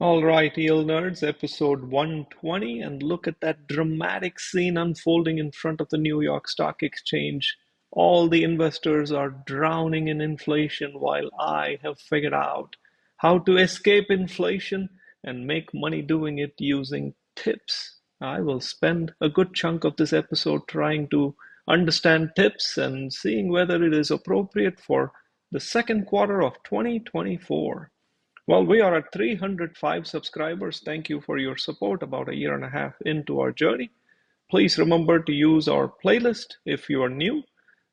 All right, Eel Nerds, episode 120, and look at that dramatic scene unfolding in front of the New York Stock Exchange. All the investors are drowning in inflation while I have figured out how to escape inflation and make money doing it using tips. I will spend a good chunk of this episode trying to understand tips and seeing whether it is appropriate for the second quarter of 2024. Well, we are at 305 subscribers. Thank you for your support about a year and a half into our journey. Please remember to use our playlist if you are new,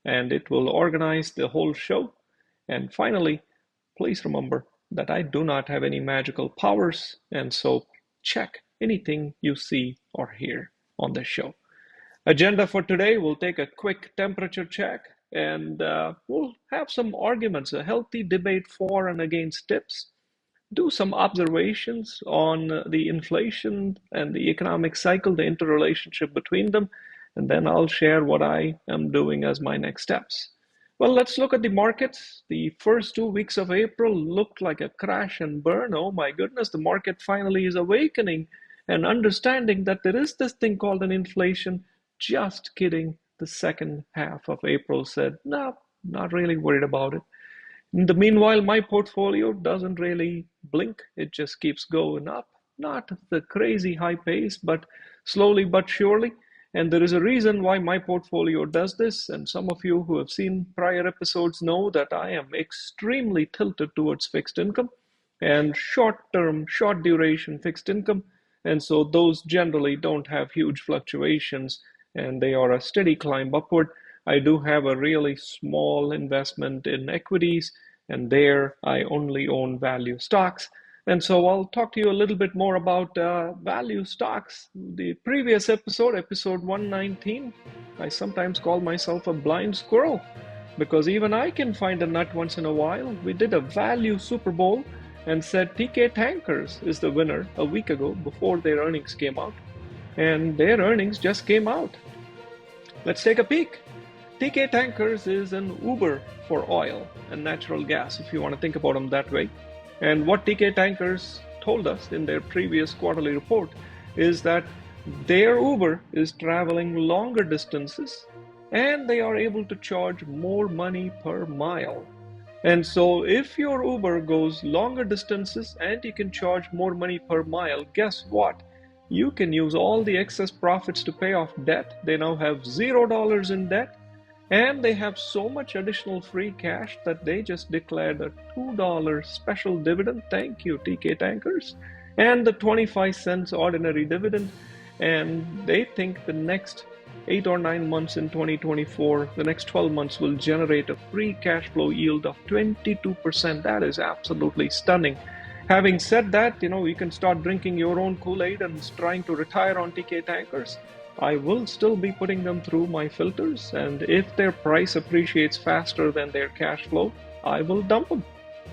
and it will organize the whole show. And finally, please remember that I do not have any magical powers, and so check anything you see or hear on the show. Agenda for today, we'll take a quick temperature check and we'll have some arguments, a healthy debate for and against tips, do some observations on the inflation and the economic cycle, the interrelationship between them, and then I'll share what I am doing as my next steps. Well, let's look at the markets. The first 2 weeks of April looked like a crash and burn. Oh my goodness, the market finally is awakening and understanding that there is this thing called an inflation. Just kidding. The second half of April said, no, not really worried about it. In the meanwhile, my portfolio doesn't really blink. It just keeps going up. Not the crazy high pace, but slowly but surely. And there is a reason why my portfolio does this. And some of you who have seen prior episodes know that I am extremely tilted towards fixed income and short-term, short duration fixed income. And so those generally don't have huge fluctuations and they are a steady climb upward. I do have a really small investment in equities, and there I only own value stocks. And so I'll talk to you a little bit more about value stocks. The previous episode, episode 119, I sometimes call myself a blind squirrel because even I can find a nut once in a while. We did a value Superbowl and said TeeKay Tankers is the winner a week ago before their earnings came out. And their earnings just came out. Let's take a peek. TeeKay Tankers is an Uber for oil and natural gas, if you want to think about them that way. And what TeeKay Tankers told us in their previous quarterly report is that their Uber is traveling longer distances and they are able to charge more money per mile. And so if your Uber goes longer distances and you can charge more money per mile, guess what? You can use all the excess profits to pay off debt. They now have $0 in debt. And they have so much additional free cash that they just declared a $2 special dividend. Thank you, TeeKay Tankers. And the 25 cents ordinary dividend. And they think the next 8 or 9 months in 2024, the next 12 months will generate a free cash flow yield of 22%. That is absolutely stunning. Having said that, you can start drinking your own Kool-Aid and trying to retire on TeeKay Tankers. I will still be putting them through my filters, and if their price appreciates faster than their cash flow, I will dump them.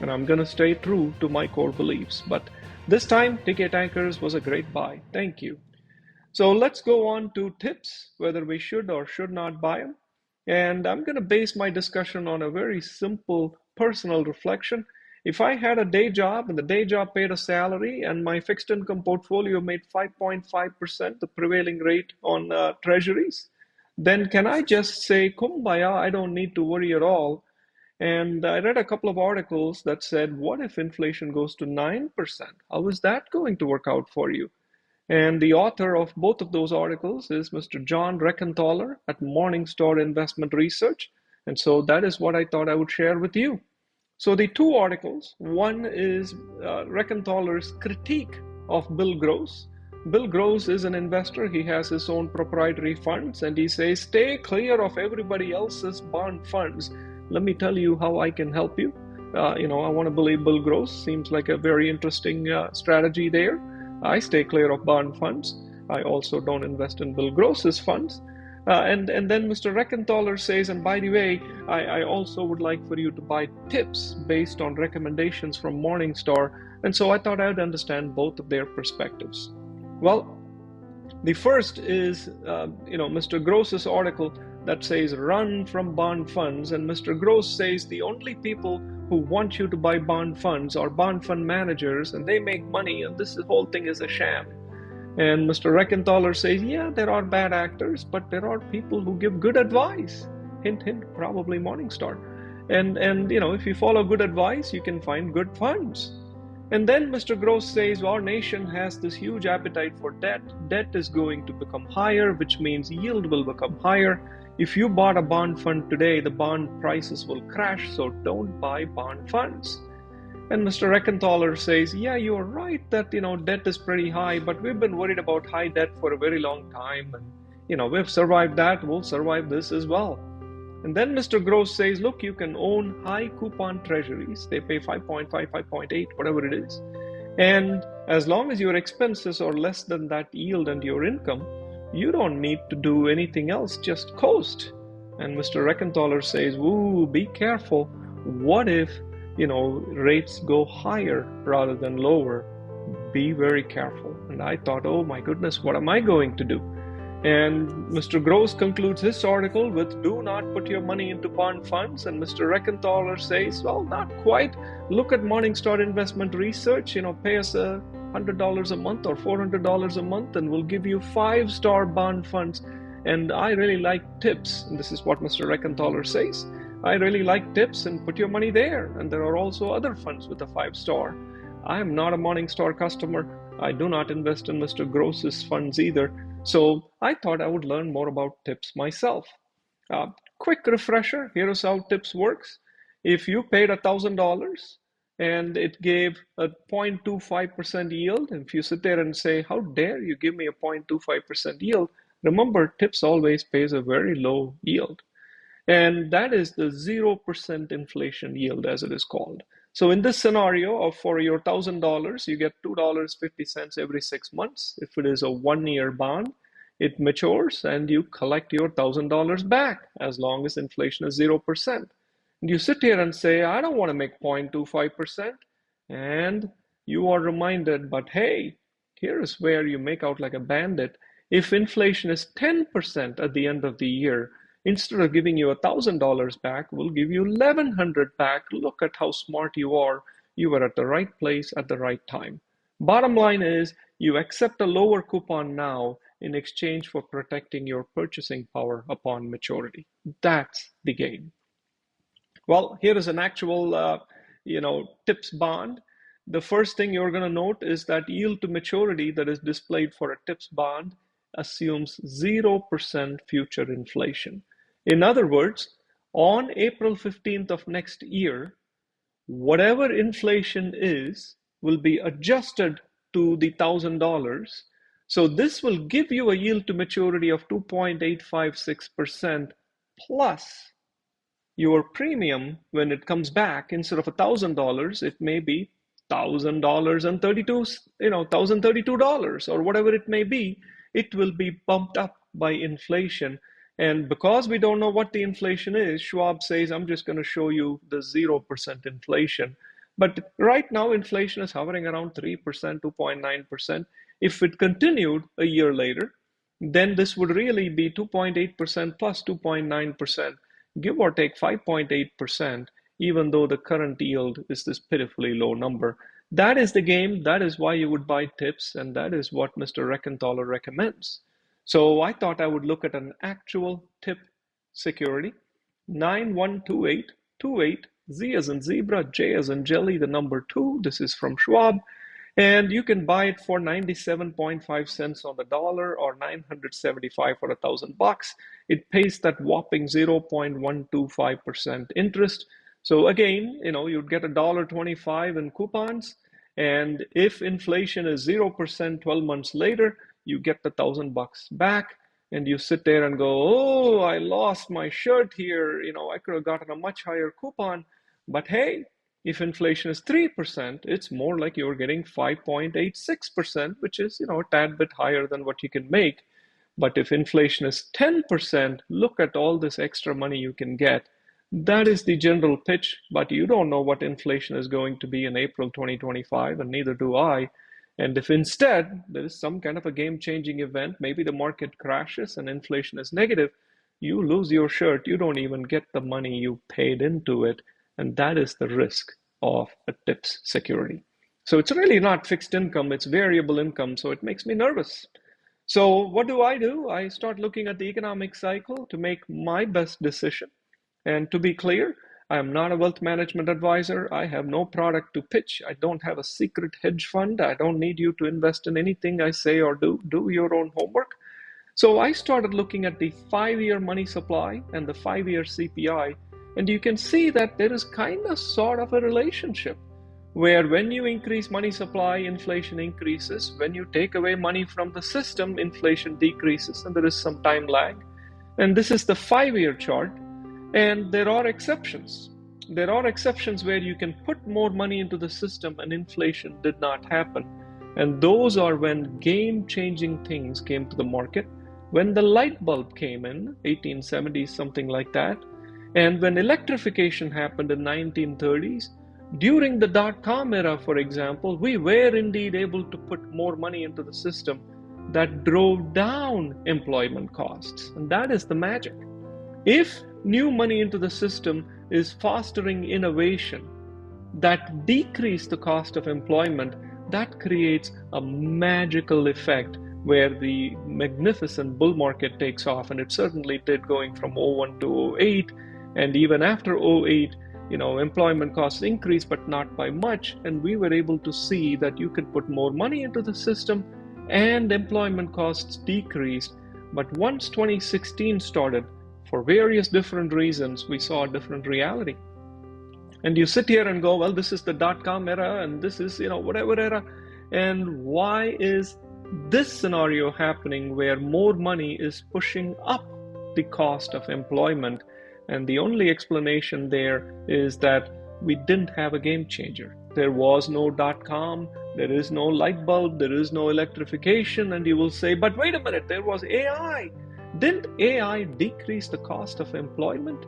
And I'm going to stay true to my core beliefs. But this time, TeeKay Tankers was a great buy. Thank you. So let's go on to tips, whether we should or should not buy them. And I'm going to base my discussion on a very simple personal reflection. If I had a day job and the day job paid a salary and my fixed income portfolio made 5.5%, the prevailing rate on treasuries, then can I just say, kumbaya, I don't need to worry at all? And I read a couple of articles that said, what if inflation goes to 9%? How is that going to work out for you? And the author of both of those articles is Mr. John Reckenthaler at Morningstar Investment Research. And so that is what I thought I would share with you. So the two articles, one is Reckenthaler's critique of Bill Gross. Bill Gross is an investor. He has his own proprietary funds, and he says, stay clear of everybody else's bond funds. Let me tell you how I can help you. I want to believe Bill Gross. Seems like a very interesting strategy there. I stay clear of bond funds. I also don't invest in Bill Gross's funds. And then Mr. Reckenthaler says, and by the way, I also would like for you to buy tips based on recommendations from Morningstar. And so I thought I would understand both of their perspectives. Well, the first is, Mr. Gross's article that says run from bond funds. And Mr. Gross says the only people who want you to buy bond funds or bond fund managers, and they make money, and this whole thing is a sham. And Mr. Reckenthaler says, yeah, there are bad actors, but there are people who give good advice. Hint, hint, probably Morningstar. And if you follow good advice, you can find good funds. And then Mr. Gross says, our nation has this huge appetite for debt. Debt is going to become higher, which means yield will become higher. If you bought a bond fund today, the bond prices will crash, so don't buy bond funds. And Mr. Reckenthaler says, yeah, you're right that, debt is pretty high, but we've been worried about high debt for a very long time. And, we've survived that. We'll survive this as well. And then Mr. Gross says, look, you can own high coupon treasuries. They pay 5.5, 5.8, whatever it is. And as long as your expenses are less than that yield and your income, you don't need to do anything else, just coast. And Mr. Reckenthaler says, ooh, be careful. What if rates go higher rather than lower? Be very careful. And I thought, oh my goodness, what am I going to do? And Mr. Gross concludes his article with, do not put your money into bond funds. And Mr. Reckenthaler says, well, not quite. Look at Morningstar Investment Research, pay us $100 a month or $400 a month, and we'll give you 5-star bond funds. And I really like tips. And this is what Mr. Reckenthaler says. I really like tips, and put your money there. And there are also other funds with a 5-star. I am not a Morningstar customer. I do not invest in Mr. Gross's funds either. So I thought I would learn more about tips myself. Quick refresher, here's how tips works. If you paid $1,000 and it gave a 0.25% yield, and if you sit there and say, how dare you give me a 0.25% yield, remember, tips always pays a very low yield. And that is the 0% inflation yield, as it is called. So in this scenario, for your $1,000, you get $2.50 every 6 months. If it is a 1-year bond, it matures and you collect your $1,000 back as long as inflation is 0%. And you sit here and say, I don't want to make 0.25%. And you are reminded, but hey, here is where you make out like a bandit. If inflation is 10% at the end of the year, instead of giving you $1,000 back, we'll give you $1,100 back. Look at how smart you are. You were at the right place at the right time. Bottom line is, you accept a lower coupon now in exchange for protecting your purchasing power upon maturity. That's the game. Well, here is an actual, tips bond. The first thing you're going to note is that yield to maturity that is displayed for a tips bond assumes 0% future inflation. In other words, on April 15th of next year, whatever inflation is will be adjusted to the $1,000. So this will give you a yield to maturity of 2.856% plus your premium when it comes back. Instead of $1,000, it may be $1,032 or whatever it may be. It will be bumped up by inflation. And because we don't know what the inflation is, Schwab says, I'm just going to show you the 0% inflation. But right now, inflation is hovering around 3%, 2.9%. If it continued a year later, then this would really be 2.8% plus 2.9%, give or take 5.8%, even though the current yield is this pitifully low number. That is the game. That is why you would buy tips, and that is what Mr. Reckenthaler recommends. So I thought I would look at an actual tip security, 912828, Z as in zebra, J as in jelly, the number 2. This is from Schwab. And you can buy it for 97.5 cents on the dollar or 975 for $1,000. It pays that whopping 0.125% interest. So again, you'd get $1.25 in coupons. And if inflation is 0% 12 months later, you get the $1,000 back. And you sit there and go, oh, I lost my shirt here. I could have gotten a much higher coupon. But hey, if inflation is 3%, it's more like you're getting 5.86%, which is, a tad bit higher than what you can make. But if inflation is 10%, look at all this extra money you can get. That is the general pitch, but you don't know what inflation is going to be in April 2025, and neither do I. And if instead there is some kind of a game-changing event, maybe the market crashes and inflation is negative, you lose your shirt. You don't even get the money you paid into it. And that is the risk of a TIPS security. So it's really not fixed income, it's variable income. So it makes me nervous. So what do? I start looking at the economic cycle to make my best decision. And to be clear, I am not a wealth management advisor. I have no product to pitch. I don't have a secret hedge fund. I don't need you to invest in anything I say or do. Do your own homework. So I started looking at the 5-year money supply and the 5-year CPI, and you can see that there is kind of sort of a relationship where when you increase money supply, inflation increases. When you take away money from the system, inflation decreases, and there is some time lag. And this is the 5-year chart, and there are exceptions. There are exceptions where you can put more money into the system and inflation did not happen. And those are when game-changing things came to the market. When the light bulb came in, 1870s, something like that, and when electrification happened in 1930s, during the dot-com era, for example, we were indeed able to put more money into the system that drove down employment costs. And that is the magic. If new money into the system is fostering innovation that decrease the cost of employment, that creates a magical effect where the magnificent bull market takes off, and it certainly did, going from '01 to '08, and even after '08, employment costs increased, but not by much, and we were able to see that you could put more money into the system and employment costs decreased. But once 2016 started, for various different reasons, we saw a different reality. And you sit here and go, well, this is the dot-com era, and this is, whatever era, and why is this scenario happening where more money is pushing up the cost of employment? And the only explanation there is that we didn't have a game changer. There was no dot-com, there is no light bulb, there is no electrification, and you will say, but wait a minute, there was AI. Didn't AI decrease the cost of employment?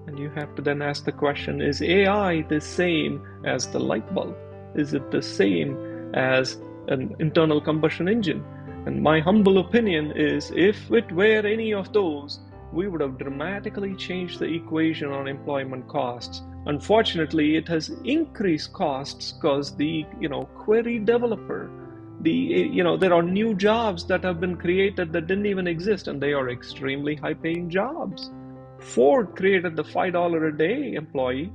And you have to then ask the question, is AI the same as the light bulb? Is it the same as an internal combustion engine? And my humble opinion is, if it were any of those, we would have dramatically changed the equation on employment costs. Unfortunately, it has increased costs because the query developer, there are new jobs that have been created that didn't even exist, and they are extremely high-paying jobs. Ford created the $5 a day employee.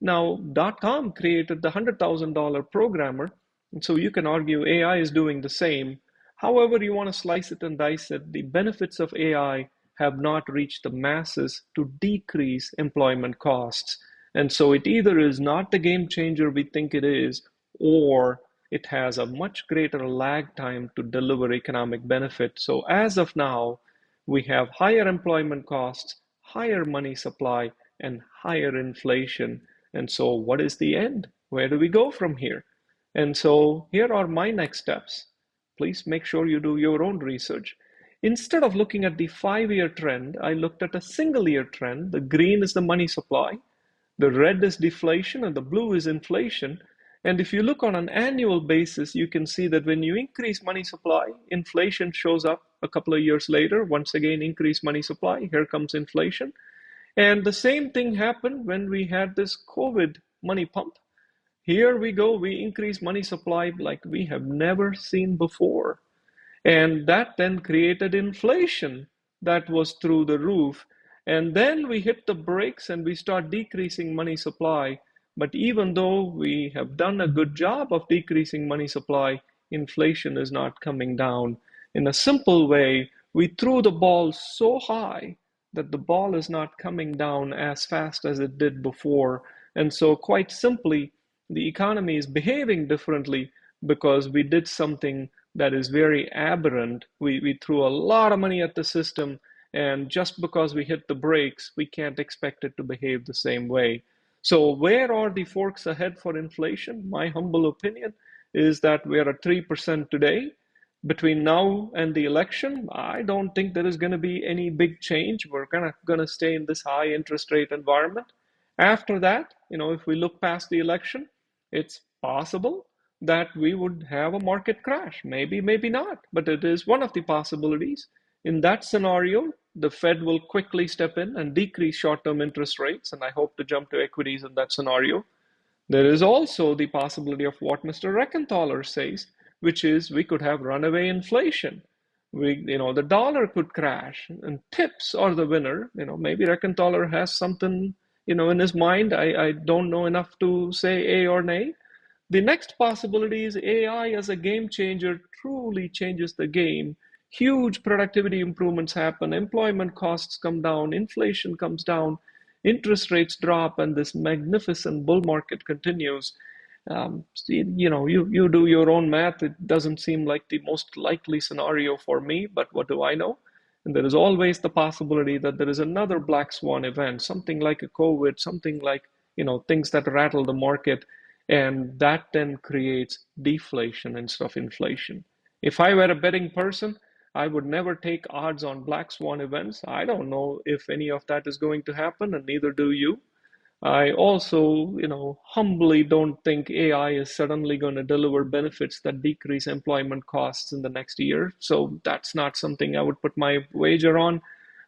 Now, .com created the $100,000 programmer. And so you can argue AI is doing the same. However you want to slice it and dice it, the benefits of AI have not reached the masses to decrease employment costs. And so it either is not the game changer we think it is, or it has a much greater lag time to deliver economic benefit. So as of now, we have higher employment costs, higher money supply, and higher inflation. And so what is the end? Where do we go from here? And so here are my next steps. Please make sure you do your own research. Instead of looking at the 5-year trend, I looked at a single-year trend. The green is the money supply, the red is deflation, and the blue is inflation. And if you look on an annual basis, you can see that when you increase money supply, inflation shows up a couple of years later. Once again, increase money supply, here comes inflation. And the same thing happened when we had this COVID money pump. Here we go, we increase money supply like we have never seen before. And that then created inflation that was through the roof. And then we hit the brakes and we start decreasing money supply. But even though we have done a good job of decreasing money supply, inflation is not coming down. In a simple way, we threw the ball so high that the ball is not coming down as fast as it did before. And so quite simply, the economy is behaving differently because we did something that is very aberrant. We threw a lot of money at the system, and just because we hit the brakes, we can't expect it to behave the same way. So where are the forks ahead for inflation? My humble opinion is that we're at 3% today. Between now and the election, I don't think there is going to be any big change. We're going to stay in this high interest rate environment. After that, if we look past the election, it's possible that we would have a market crash. Maybe, maybe not, but it is one of the possibilities. In that scenario, the Fed will quickly step in and decrease short-term interest rates, and I hope to jump to equities in that scenario. There is also the possibility of what Mr. Reckenthaler says, which is we could have runaway inflation. The dollar could crash, and tips are the winner. Maybe Reckenthaler has something, in his mind. I don't know enough to say A or nay. The next possibility is AI as a game changer truly changes the game. Huge productivity improvements happen, employment costs come down, inflation comes down, interest rates drop, and this magnificent bull market continues. You do your own math. It doesn't seem like the most likely scenario for me, but what do I know? And there is always the possibility that there is another black swan event, something like a COVID, something like, things that rattle the market, and that then creates deflation instead of inflation. If I were a betting person, I would never take odds on black swan events. I don't know if any of that is going to happen, and neither do you. I also, humbly don't think AI is suddenly going to deliver benefits that decrease employment costs in the next year. So that's not something I would put my wager on.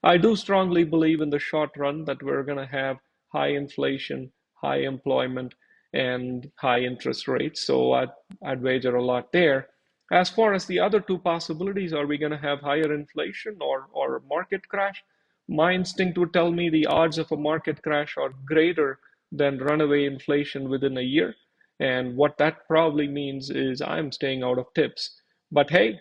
I do strongly believe in the short run that we're going to have high inflation, high employment, and high interest rates. So I'd wager a lot there. As far as the other two possibilities, are we going to have higher inflation or market crash? My instinct would tell me the odds of a market crash are greater than runaway inflation within a year. And what that probably means is I'm staying out of tips. But hey,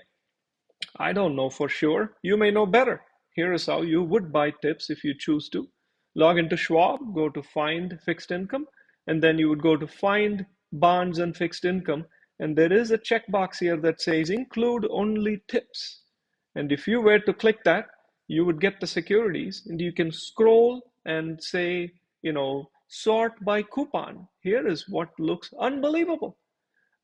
I don't know for sure. You may know better. Here is how you would buy tips if you choose to. Log into Schwab, go to Find Fixed Income, and then you would go to Find Bonds and Fixed Income. And there is a checkbox here that says Include Only Tips. And if you were to click that, you would get the securities, and you can scroll and say, sort by coupon. Here is what looks unbelievable.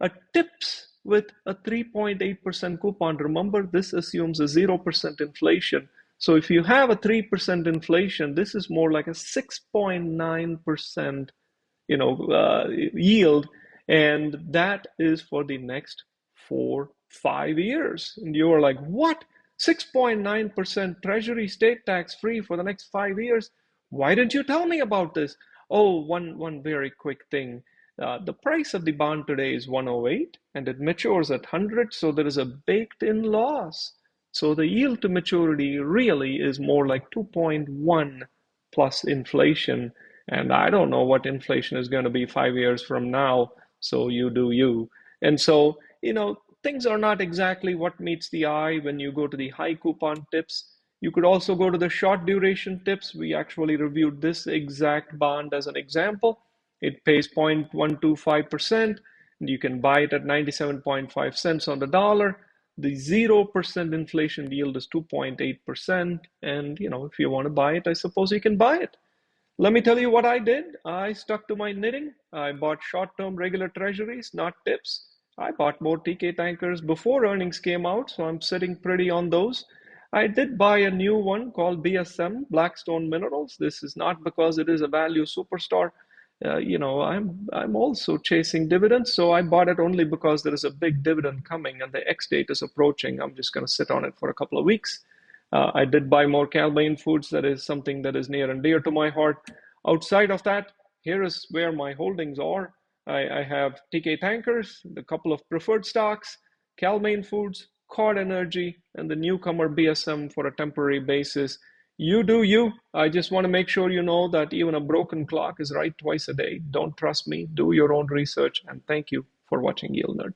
A tips with a 3.8% coupon. Remember, this assumes a 0% inflation. So if you have a 3% inflation, this is more like a 6.9% yield, and that is for the next 4-5 years. And you are like, what? 6.9% treasury state tax free for the next 5 years? Why didn't you tell me about this? Oh, one very quick thing. The price of the bond today is 108 and it matures at 100, so there is a baked in loss. So the yield to maturity really is more like 2.1 plus inflation. And I don't know what inflation is going to be 5 years from now. So you do you. And so, things are not exactly what meets the eye when you go to the high coupon tips. You could also go to the short duration tips. We actually reviewed this exact bond as an example. It pays 0.125%, and you can buy it at 97.5 cents on the dollar. The 0% inflation yield is 2.8%. And, if you want to buy it, I suppose you can buy it. Let me tell you what I did. I stuck to my knitting. I bought short-term regular treasuries, not tips. I bought more TeeKay Tankers before earnings came out, so I'm sitting pretty on those. I did buy a new one called BSM, Blackstone Minerals. This is not because it is a value superstar. I'm also chasing dividends, so I bought it only because there is a big dividend coming and the X date is approaching. I'm just going to sit on it for a couple of weeks. I did buy more Cal-Maine Foods. That is something that is near and dear to my heart. Outside of that, here is where my holdings are. I have TeeKay Tankers, a couple of preferred stocks, Cal-Maine Foods, Chord Energy, and the newcomer BSM for a temporary basis. You do you. I just want to make sure you know that even a broken clock is right twice a day. Don't trust me. Do your own research. And thank you for watching Yield Nerd.